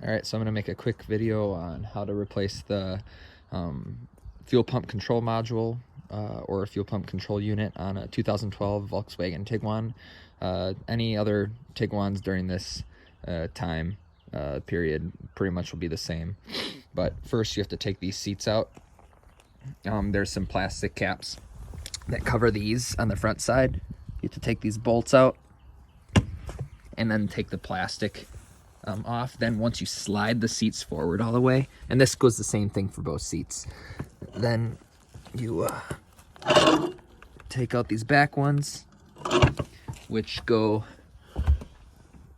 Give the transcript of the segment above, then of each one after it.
All right, so I'm going to make a quick video on how to replace the fuel pump control module or fuel pump control unit on a 2012 Volkswagen Tiguan. Any other Tiguans during this time period pretty much will be the same. But first you have to take these seats out. There's some plastic caps that cover these on the front side. You have to take these bolts out and then take the plastic off. Then once you slide the seats forward all the way, and this goes the same thing for both seats, then you take out these back ones, which go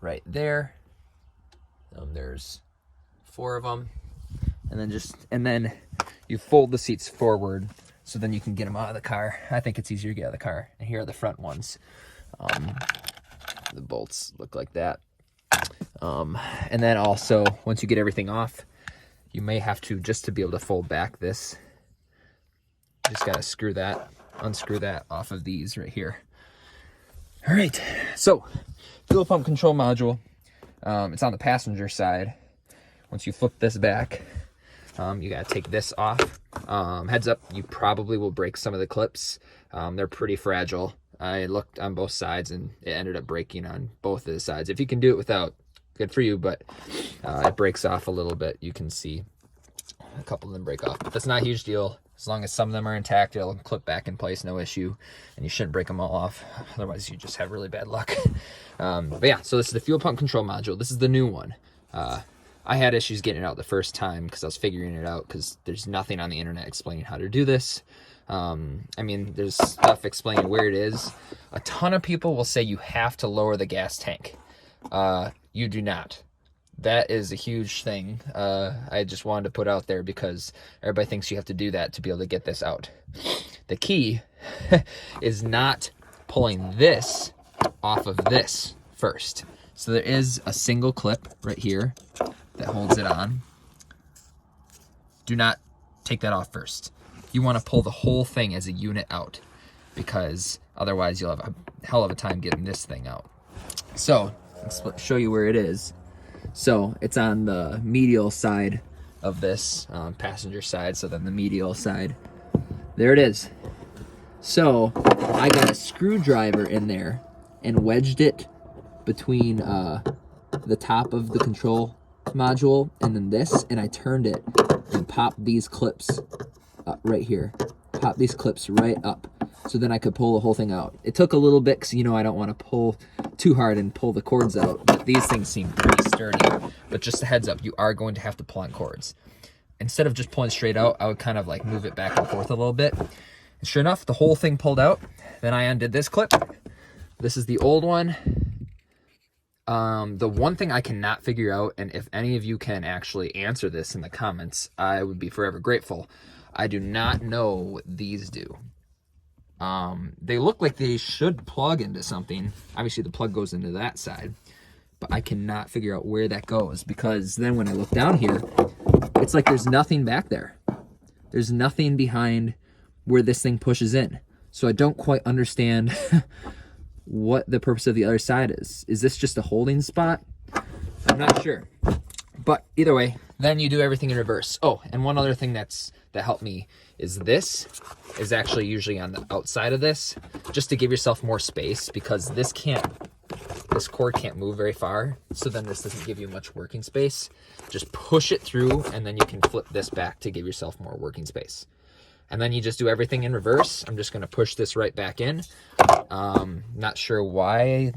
right there. There's 4 of them, and then you fold the seats forward so then you can get them out of the car. I think it's easier to get out of the car. And here are the front ones. The bolts look like that. And then also, once you get everything off, you may have to, just to be able to fold back this, you just gotta unscrew that off of these right here. All right, so fuel pump control module, it's on the passenger side. Once you flip this back, you gotta take this off. Heads up, you probably will break some of the clips. They're pretty fragile. I looked on both sides and it ended up breaking on both of the sides. If you can do it without, good for you, but it breaks off a little bit. You can see a couple of them break off, but that's not a huge deal. As long as some of them are intact, it'll clip back in place, no issue, and you shouldn't break them all off. Otherwise, you just have really bad luck. But yeah, so this is the fuel pump control module. This is the new one. I had issues getting it out the first time because I was figuring it out because there's nothing on the internet explaining how to do this. I mean, there's stuff explaining where it is. A ton of people will say you have to lower the gas tank. You do not. That is a huge thing. I just wanted to put out there because everybody thinks you have to do that to be able to get this out. The key is not pulling this off of this first. So there is a single clip right here that holds it on. Do not take that off first. You want to pull the whole thing as a unit out, because otherwise you'll have a hell of a time getting this thing out. So let's show you where it is. So it's on the medial side of this, passenger side. So then the medial side, there it is. So I got a screwdriver in there and wedged it between the top of the control module and then this, and I turned it and popped these clips right here. Pop these clips right up, so then I could pull the whole thing out. It took a little bit because, you know, I don't want to pull too hard and pull the cords out, but these things seem pretty sturdy. But just a heads up, you are going to have to pull on cords. Instead of just pulling straight out, I would kind of like move it back and forth a little bit. And sure enough, the whole thing pulled out. Then I undid this clip. This is the old one. The one thing I cannot figure out, and if any of you can actually answer this in the comments, I would be forever grateful. I do not know what these do. They look like they should plug into something. Obviously the plug goes into that side, but I cannot figure out where that goes, because then when I look down here, it's like there's nothing back there. There's nothing behind where this thing pushes in. So I don't quite understand what the purpose of the other side is. Is this just a holding spot? I'm not sure. But either way, then you do everything in reverse. Oh, and one other thing that helped me is this is actually usually on the outside of this, just to give yourself more space, because this cord can't move very far. So then this doesn't give you much working space. Just push it through, and then you can flip this back to give yourself more working space. And then you just do everything in reverse. I'm just going to push this right back in. Not sure why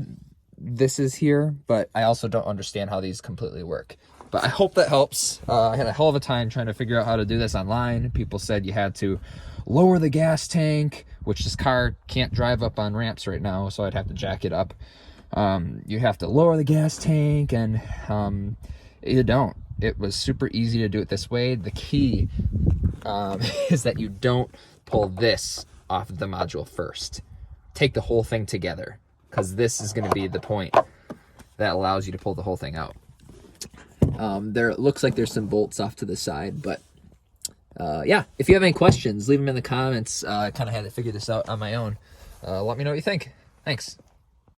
this is here, but I also don't understand how these completely work. But I hope that helps. I had a hell of a time trying to figure out how to do this online. People said you had to lower the gas tank, which this car can't drive up on ramps right now, so I'd have to jack it up. You have to lower the gas tank, and you don't. It was super easy to do it this way. The key is that you don't pull this off of the module first. Take the whole thing together, because this is going to be the point that allows you to pull the whole thing out. There looks like there's some bolts off to the side, but yeah, if you have any questions, leave them in the comments. I kind of had to figure this out on my own. Let me know what you think. Thanks.